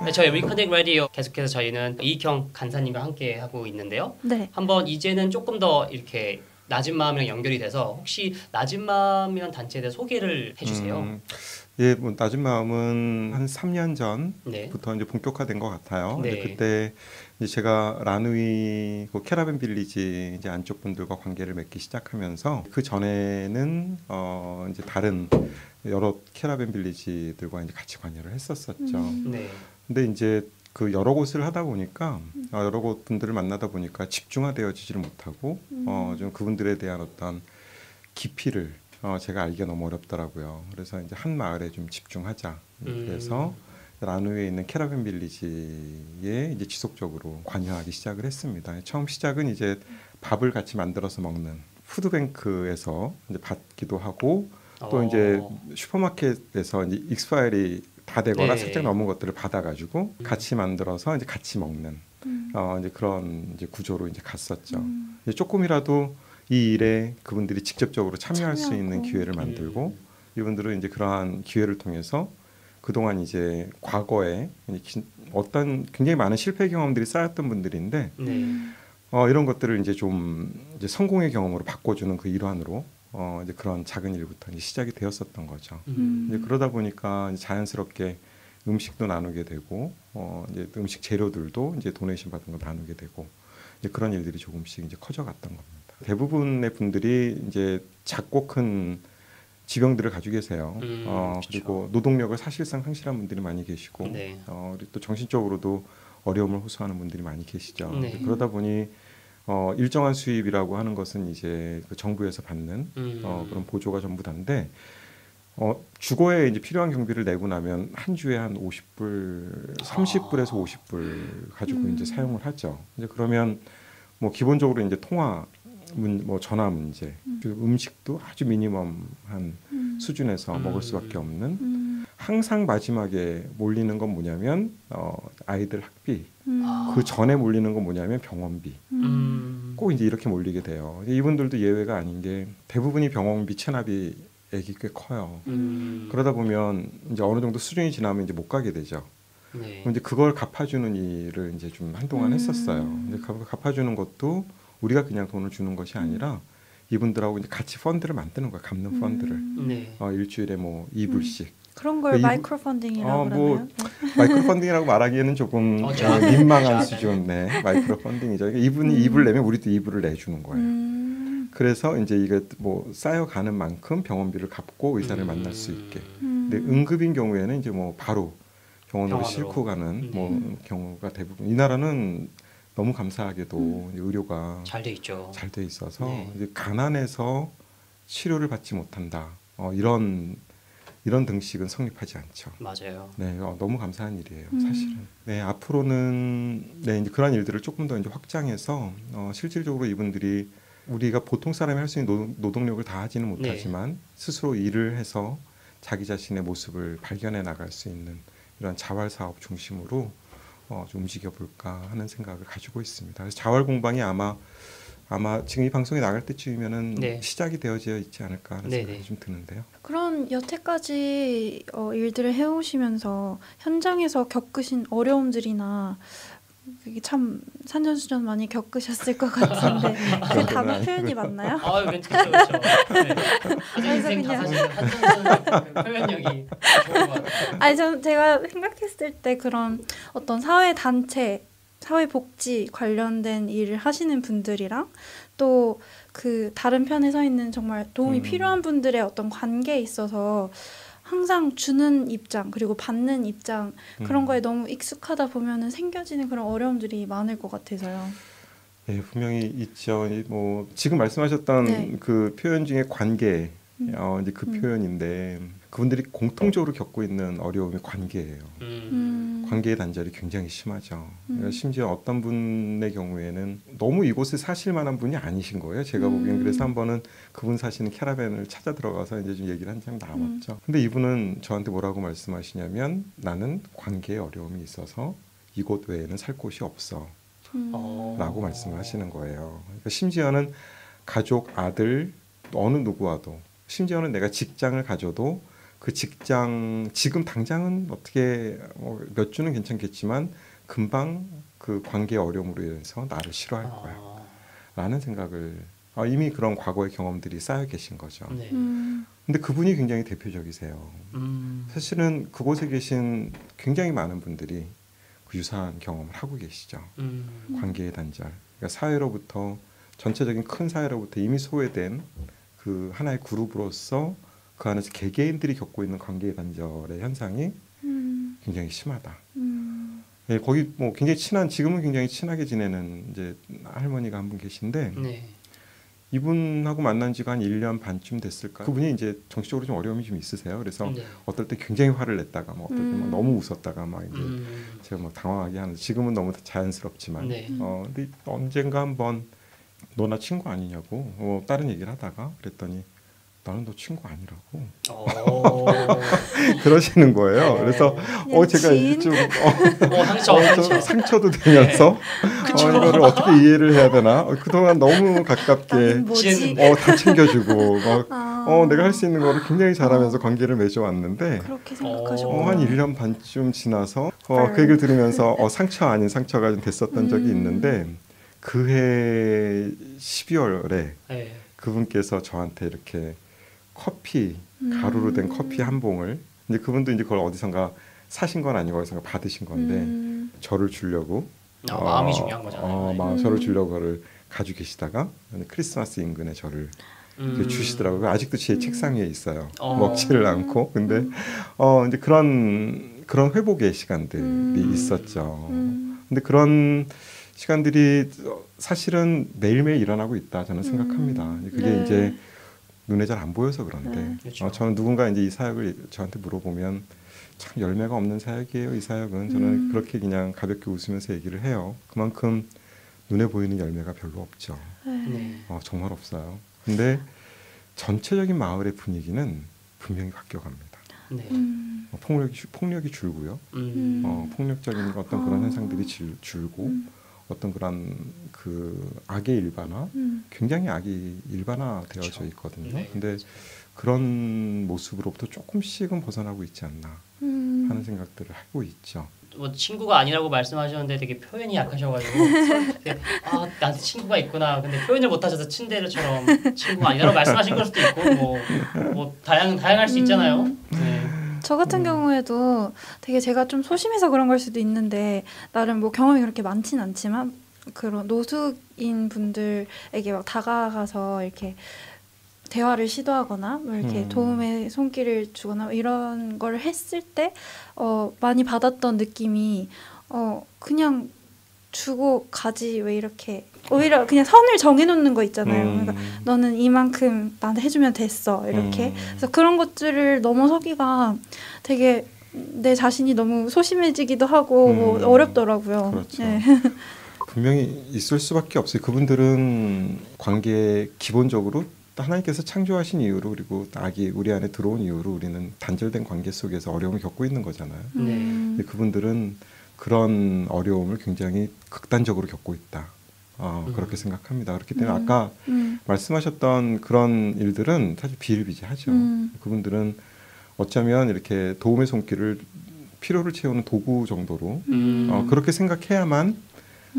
네, 저희 위커넥 라디오 계속해서 저희는 이익형 간사님과 함께 하고 있는데요. 네. 한번 이제는 조금 더 이렇게 낮은 마음이랑 연결이 돼서 혹시 낮은 마음이란 단체에 대해 소개를 해주세요. 예, 뭐 낮은 마음은 한 3년 네. 전부터 이제 본격화된 것 같아요. 네. 이제 그때 이제 제가 라누이 그 캐러밴 빌리지 이제 안쪽 분들과 관계를 맺기 시작하면서 그 전에는 이제 다른 여러 캐러밴 빌리지들과 이제 같이 관여를 했었었죠. 네. 근데 이제 그 여러 곳을 하다 보니까 여러 곳 분들을 만나다 보니까 집중화되어지지를 못하고 좀 그분들에 대한 어떤 깊이를 제가 알기가 너무 어렵더라고요. 그래서 이제 한 마을에 좀 집중하자. 그래서 라누에 있는 캐러밴 빌리지에 이제 지속적으로 관여하기 시작을 했습니다. 처음 시작은 이제 밥을 같이 만들어서 먹는 푸드뱅크에서 이제 받기도 하고 또 이제 슈퍼마켓에서 이제 익스파일이 다 되거나 네. 살짝 넘은 것들을 받아가지고 같이 만들어서 이제 같이 먹는 이제 그런 이제 구조로 이제 갔었죠. 이제 조금이라도 이 일에 그분들이 직접적으로 참여할 수 있는 기회를 만들고 이분들은 이제 그러한 기회를 통해서 그동안 이제 과거에 어떤 굉장히 많은 실패 경험들이 쌓였던 분들인데 이런 것들을 이제 좀 이제 성공의 경험으로 바꿔주는 그 일환으로 이제 그런 작은 일부터 이제 시작이 되었었던 거죠. 이제 그러다 보니까 이제 자연스럽게 음식도 나누게 되고 이제 음식 재료들도 이제 도네이션 받은 거 나누게 되고 이제 그런 일들이 조금씩 이제 커져갔던 겁니다. 대부분의 분들이 이제 작고 큰 지병들을 가지고 계세요. 그리고 노동력을 사실상 상실한 분들이 많이 계시고 네. 그리고 또 정신적으로도 어려움을 호소하는 분들이 많이 계시죠. 네. 그러다 보니 일정한 수입이라고 하는 것은 이제 그 정부에서 받는 그런 보조가 전부 다인데 주거에 이제 필요한 경비를 내고 나면 한 주에 한 50불, 30불에서 50불 가지고 이제 사용을 하죠. 이제 그러면 뭐 기본적으로 이제 통화 뭐 전화 문제, 그리고 음식도 아주 미니멈한 수준에서 먹을 수밖에 없는 항상 마지막에 몰리는 건 뭐냐면 아이들 학비, 그 전에 몰리는 건 뭐냐면 병원비. 꼭 이제 이렇게 몰리게 돼요. 이분들도 예외가 아닌 게 대부분이 병원비, 체납이 액이 꽤 커요. 그러다 보면 이제 어느 정도 수준이 지나면 이제 못 가게 되죠. 네. 이제 그걸 갚아주는 일을 이제 좀 한동안 했었어요. 근데 갚아주는 것도 우리가 그냥 돈을 주는 것이 아니라 이분들하고 이제 같이 펀드를 만드는 거야. 갚는 펀드를. 네. 일주일에 뭐 2불씩. 그런 걸 마이크로 펀딩이라고 그러나요? 마이크로 펀딩이라고 말하기에는 조금 민망한 수준. 네, 마이크로 펀딩이죠. 그러니까 이분이 2불 내면 우리도 2불을 내주는 거예요. 그래서 이제 이게 뭐 쌓여가는 만큼 병원비를 갚고 의사를 만날 수 있게. 근데 응급인 경우에는 이제 뭐 바로 병원으로 싣고 가는 뭐 경우가 대부분. 이 나라는 너무 감사하게도 의료가 잘 돼 있죠. 잘 돼 있어서 네. 이제 가난해서 치료를 받지 못한다. 이런 등식은 성립하지 않죠. 맞아요. 네, 너무 감사한 일이에요, 사실은. 네, 앞으로는 네, 이제 그런 일들을 조금 더 이제 확장해서 실질적으로 이분들이 우리가 보통 사람이 할 수 있는 노동력을 다 하지는 못하지만 스스로 일을 해서 자기 자신의 모습을 발견해 나갈 수 있는 이런 자활 사업 중심으로 좀 움직여 볼까 하는 생각을 가지고 있습니다. 그래서 자활 공방이 아마 지금 이 방송이 나갈 때쯤이면은 네. 시작이 되어져 있지 않을까 하는 생각이 좀 드는데요. 그런 여태까지 일들을 해오시면서 현장에서 겪으신 어려움들이 참 산전수전 많이 겪으셨을 것 같은데 그 단어 표현이 맞나요? 괜찮죠, 그렇죠. 네. 인생 다 표현력이 좋은 것 같아요. 아니 제가 생각했을 때 그런 어떤 사회 단체, 사회복지 관련된 일을 하시는 분들이랑 또 그 다른 편에 서 있는 정말 도움이 필요한 분들의 어떤 관계에 있어서 항상 주는 입장 그리고 받는 입장 그런 거에 너무 익숙하다 보면은 생겨지는 그런 어려움들이 많을 것 같아서요. 네, 분명히 있죠. 뭐 지금 말씀하셨던 그 표현 중에 관계, 이제 그 표현인데 그분들이 공통적으로 겪고 있는 어려움이 관계예요. 관계의 단절이 굉장히 심하죠. 그러니까 심지어 어떤 분의 경우에는 너무 이곳에 사실 만한 분이 아니신 거예요. 제가 보기엔. 그래서 한 번은 그분 사시는 캐러밴을 찾아 들어가서 이제 좀 얘기를 한 장 나왔죠. 근데 이분은 저한테 뭐라고 말씀하시냐면 나는 관계에 어려움이 있어서 이곳 외에는 살 곳이 없어. 라고 말씀을 하시는 거예요. 그러니까 심지어는 가족, 아들, 어느 누구와도 심지어는 내가 직장을 가져도 그 직장 지금 당장은 어떻게 몇 주는 괜찮겠지만 금방 그 관계의 어려움으로 인해서 나를 싫어할 거야 라는 생각을 이미 그런 과거의 경험들이 쌓여 계신 거죠. 네. 근데 그분이 굉장히 대표적이세요. 사실은 그곳에 계신 굉장히 많은 분들이 그 유사한 경험을 하고 계시죠. 관계의 단절. 그러니까 사회로부터 전체적인 큰 사회로부터 이미 소외된 그 하나의 그룹으로서 그 안에서 개개인들이 겪고 있는 관계의 단절의 현상이 굉장히 심하다. 예, 거기 뭐 굉장히 친한 지금은 굉장히 친하게 지내는 이제 할머니가 한 분 계신데 네. 이분하고 만난 지가 한 1년 반쯤 됐을까. 그분이 이제 정신적으로 좀 어려움이 좀 있으세요. 그래서 네. 어떨 때 굉장히 화를 냈다가 뭐 어떨 때 막 너무 웃었다가 막 이제 제가 뭐 당황하게 하는. 지금은 너무 자연스럽지만. 네. 근데 언젠가 한번 너 나 친구 아니냐고 다른 얘기를 하다가 그랬더니 나는 너 친구 아니라고 그러시는 거예요. 그래서 제가 이제 좀 상처도 되면서 이거를 어떻게 이해를 해야 되나. 그동안 너무 가깝게 다 챙겨주고 막 내가 할 수 있는 거를 굉장히 잘하면서 관계를 맺어왔는데 그렇게 생각하셨구나. 한 1년 반쯤 지나서 그 얘기를 들으면서 상처 아닌 상처가 좀 됐었던 적이 있는데 그해 12월에 네. 그분께서 저한테 이렇게 커피 가루로 된 커피 한 봉을 이제 그분도 이제 그걸 어디선가 사신 건 아니고 어디선가 받으신 건데 저를 주려고 마음이 중요한 거잖아요. 저를 주려고 그걸 가지고 계시다가 크리스마스 인근에 저를 주시더라고요. 아직도 제 책상 위에 있어요. 먹지를 않고. 근데 이제 그런 회복의 시간들이 있었죠. 근데 그런 시간들이 사실은 매일매일 일어나고 있다 저는 생각합니다. 그게 이제 눈에 잘 안 보여서 그런데 그렇죠. 저는 누군가 이제 이 사역을 저한테 물어보면 참 열매가 없는 사역이에요. 이 사역은 저는 그렇게 그냥 가볍게 웃으면서 얘기를 해요. 그만큼 눈에 보이는 열매가 별로 없죠. 네. 정말 없어요. 근데 전체적인 마을의 분위기는 분명히 바뀌어갑니다. 네. 폭력이 줄고요. 폭력적인 어떤 그런 현상들이 줄고 어떤 그런 그 악의 일반화, 굉장히 악이 일반화되어져 그렇죠. 있거든요. 네. 근데 그런 모습으로부터 조금씩은 벗어나고 있지 않나 하는 생각들을 하고 있죠. 뭐 친구가 아니라고 말씀하셨는데 되게 표현이 약하셔가지고 나한테 친구가 있구나. 근데 표현을 못하셔서 친데레처럼 친구가 아니라고 말씀하신 걸 수도 있고 뭐 다양할 수 있잖아요. 네. 저 같은 경우에도 되게 제가 좀 소심해서 그런 걸 수도 있는데 나름 뭐 경험이 그렇게 많진 않지만 그런 노숙인 분들에게 막 다가가서 이렇게 대화를 시도하거나 뭐 이렇게 도움의 손길을 주거나 이런 걸 했을 때 많이 받았던 느낌이 그냥 주고 가지 왜 이렇게 오히려 그냥 선을 정해놓는 거 있잖아요. 그러니까 너는 이만큼 나한테 해주면 됐어 이렇게. 그래서 그런 것들을 넘어서기가 되게 내 자신이 너무 소심해지기도 하고 뭐 어렵더라고요. 그렇죠. 네. 분명히 있을 수밖에 없어요. 그분들은 관계에 기본적으로 하나님께서 창조하신 이유로 그리고 악이 우리 안에 들어온 이유로 우리는 단절된 관계 속에서 어려움을 겪고 있는 거잖아요. 근데 그분들은 그런 어려움을 굉장히 극단적으로 겪고 있다. 그렇게 생각합니다. 그렇기 때문에 아까 말씀하셨던 그런 일들은 사실 비일비재하죠. 그분들은 어쩌면 이렇게 도움의 손길을 필요를 채우는 도구 정도로 그렇게 생각해야만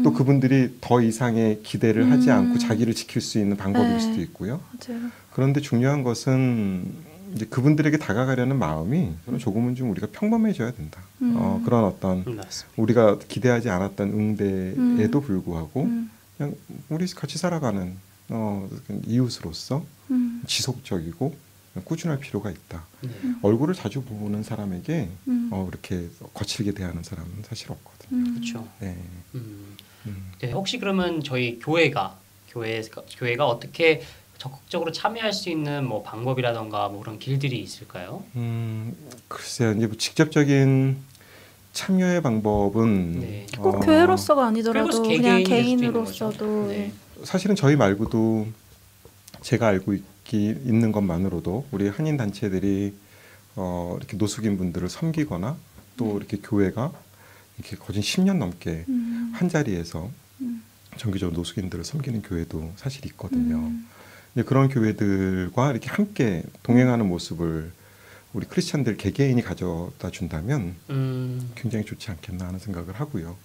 또 그분들이 더 이상의 기대를 하지 않고 자기를 지킬 수 있는 방법일 수도 있고요. 맞아요. 그런데 중요한 것은 이제 그분들에게 다가가려는 마음이 조금은 좀 우리가 평범해져야 된다. 그런 어떤 우리가 기대하지 않았던 응대에도 불구하고 그냥 우리 같이 살아가는 이웃으로서 지속적이고 꾸준할 필요가 있다. 얼굴을 자주 보는 사람에게 이렇게 거칠게 대하는 사람은 사실 없거든요. 그렇죠. 네. 네, 혹시 그러면 저희 교회가 어떻게 적극적으로 참여할 수 있는 뭐 방법이라던가 뭐 그런 길들이 있을까요? 글쎄요, 이제 뭐 직접적인 참여의 방법은 꼭 교회로서가 아니더라도 그냥 개인으로서도 개인으로서도 사실은 저희 말고도 제가 알고 있는 것만으로도 우리 한인 단체들이 이렇게 노숙인 분들을 섬기거나 또 이렇게 교회가 이렇게 거진 10년 넘게 한 자리에서 정기적으로 노숙인들을 섬기는 교회도 사실 있거든요. 그런 교회들과 이렇게 함께 동행하는 모습을 우리 크리스찬들 개개인이 가져다 준다면 굉장히 좋지 않겠나 하는 생각을 하고요.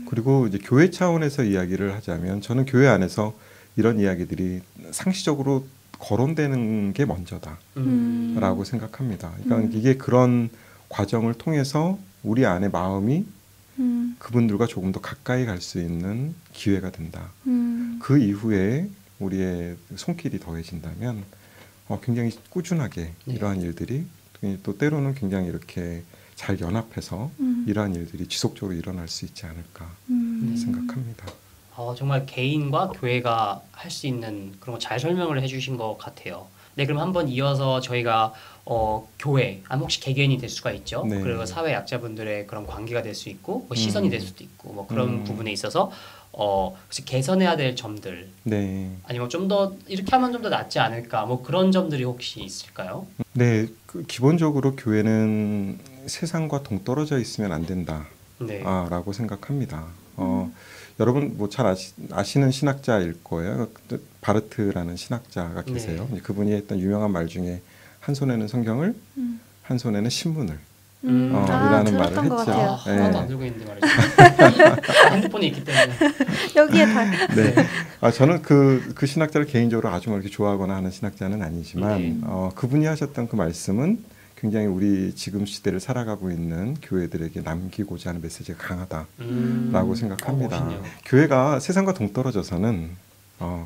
그리고 이제 교회 차원에서 이야기를 하자면 저는 교회 안에서 이런 이야기들이 상시적으로 거론되는 게 먼저다라고 생각합니다. 그러니까 이게 그런 과정을 통해서 우리 안의 마음이 그분들과 조금 더 가까이 갈 수 있는 기회가 된다. 그 이후에 우리의 손길이 더해진다면 굉장히 꾸준하게 이러한 일들이 또 때로는 굉장히 이렇게 잘 연합해서 이러한 일들이 지속적으로 일어날 수 있지 않을까 생각합니다. 정말 개인과 교회가 할 수 있는 그런 거 잘 설명을 해주신 것 같아요. 네, 그럼 한번 이어서 저희가 교회, 혹시 개개인이 될 수가 있죠. 네. 그리고 사회 약자분들의 그런 관계가 될 수 있고 시선이 될 수도 있고 그런 부분에 있어서 혹시 개선해야 될 점들, 네. 아니면 좀 더 이렇게 하면 좀 더 낫지 않을까, 그런 점들이 혹시 있을까요? 네, 기본적으로 교회는 세상과 동떨어져 있으면 안 된다. 네. 라고 생각합니다. 여러분 뭐 잘 아시는 신학자일 거예요. 바르트라는 신학자가 계세요. 네. 그분이 했던 유명한 말 중에 한 손에는 성경을, 한 손에는 신문을 이라는 말을 들었던 것 했죠. 같아요. 하나도 안 들고 있는데 말이죠. 핸드폰이 있기 때문에. 여기에 다. 네. 저는 그 신학자를 개인적으로 아주 이렇게 좋아하거나 하는 신학자는 아니지만 네. 그분이 하셨던 그 말씀은 굉장히 우리 지금 시대를 살아가고 있는 교회들에게 남기고자 하는 메시지가 강하다라고 생각합니다. 멋있네요. 교회가 세상과 동떨어져서는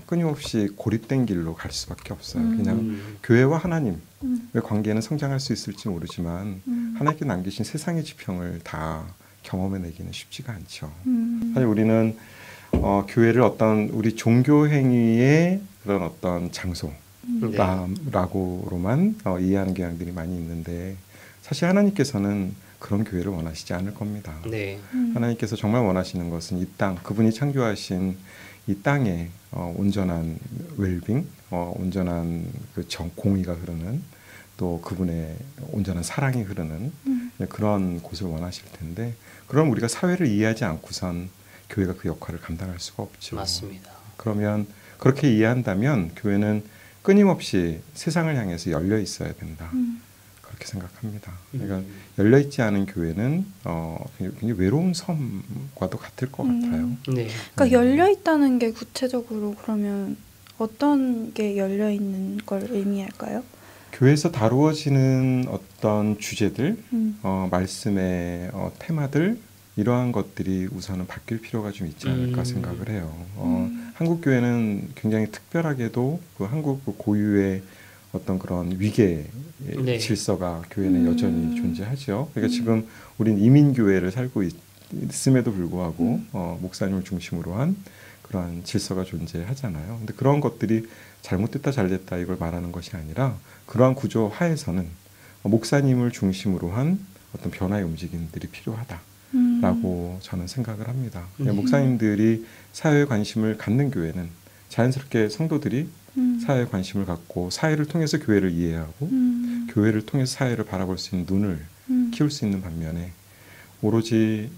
끊임없이 고립된 길로 갈 수밖에 없어요. 그냥 교회와 하나님의 관계는 성장할 수 있을지 모르지만 하나님께 남기신 세상의 지평을 다 경험해내기는 쉽지가 않죠. 사실 우리는 교회를 어떤 우리 종교 행위의 그런 어떤 장소 라고로만 이해하는 경향들이 많이 있는데 사실 하나님께서는 그런 교회를 원하시지 않을 겁니다. 네. 하나님께서 정말 원하시는 것은 이 땅, 그분이 창조하신 이 땅에 온전한 웰빙, 온전한 그 공의가 흐르는 또 그분의 온전한 사랑이 흐르는 그런 곳을 원하실 텐데 그럼 우리가 사회를 이해하지 않고선 교회가 그 역할을 감당할 수가 없죠. 맞습니다. 그러면 그렇게 이해한다면 교회는 끊임없이 세상을 향해서 열려 있어야 된다. 그렇게 생각합니다. 그러니까 열려 있지 않은 교회는 굉장히 외로운 섬과도 같을 것 같아요. 네. 그러니까 열려 있다는 게 구체적으로 그러면 어떤 게 열려 있는 걸 의미할까요? 교회에서 다루어지는 어떤 주제들, 말씀의 테마들 이러한 것들이 우선은 바뀔 필요가 좀 있지 않을까 생각을 해요. 한국 교회는 굉장히 특별하게도 그 한국 고유의 어떤 그런 위계 네. 질서가 교회는 여전히 존재하죠. 그러니까 지금 우리는 이민 교회를 살고 있음에도 불구하고 목사님을 중심으로 한 그러한 질서가 존재하잖아요. 근데 그런 것들이 잘못됐다 잘됐다 이걸 말하는 것이 아니라 그러한 구조 하에서는 목사님을 중심으로 한 어떤 변화의 움직임들이 필요하다라고 저는 생각을 합니다. 목사님들이 사회에 관심을 갖는 교회는 자연스럽게 성도들이 사회에 관심을 갖고 사회를 통해서 교회를 이해하고 교회를 통해서 사회를 바라볼 수 있는 눈을 키울 수 있는 반면에 오로지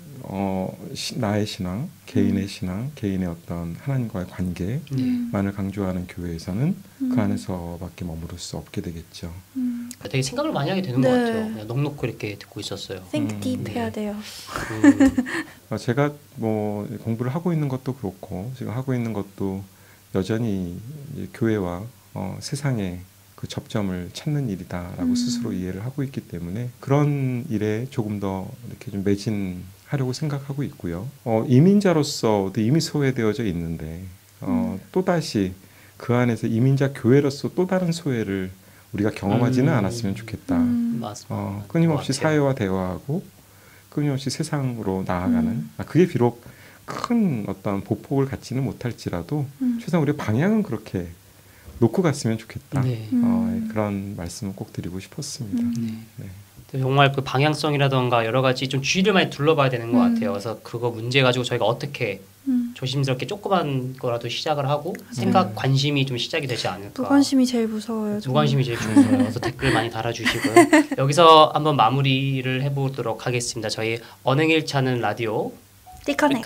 나의 신앙, 개인의 신앙, 개인의 어떤 하나님과의 관계만을 강조하는 교회에서는 그 안에서밖에 머무를 수 없게 되겠죠. 되게 생각을 많이 하게 되는 것 같아요. 그냥 넉넉히 이렇게 듣고 있었어요. Think deep 해야 돼요. 제가 뭐 공부를 하고 있는 것도 그렇고 지금 하고 있는 것도 여전히 교회와 세상의 그 접점을 찾는 일이다라고 스스로 이해를 하고 있기 때문에 그런 일에 조금 더 이렇게 좀 매진하려고 생각하고 있고요. 이민자로서도 이미 소외되어져 있는데 또다시 그 안에서 이민자 교회로서 또 다른 소외를 우리가 경험하지는 않았으면 좋겠다. 맞습니다. 끊임없이 사회와 대화하고 끊임없이 세상으로 나아가는 그게 비록 큰 어떤 보폭을 갖지는 못할지라도 최소한 우리의 방향은 그렇게 놓고 갔으면 좋겠다. 네. 그런 말씀을 꼭 드리고 싶었습니다. 네. 정말 그 방향성이라던가 여러 가지 좀 주의를 많이 둘러봐야 되는 것 같아요. 그래서 그거 문제 가지고 저희가 어떻게 조심스럽게 조그만 거라도 시작을 하고 생각, 관심이 좀 시작이 되지 않을까. 무관심이 제일 무서워요. 무관심이 제일 무서워요. 그래서 댓글 많이 달아주시고요. 여기서 한번 마무리를 해보도록 하겠습니다. 저희 언행일차는 라디오 리커넥.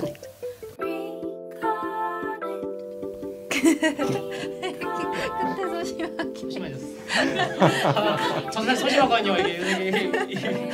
끝에 소심하게. 심해졌어. 정말 소심하거든요 이게.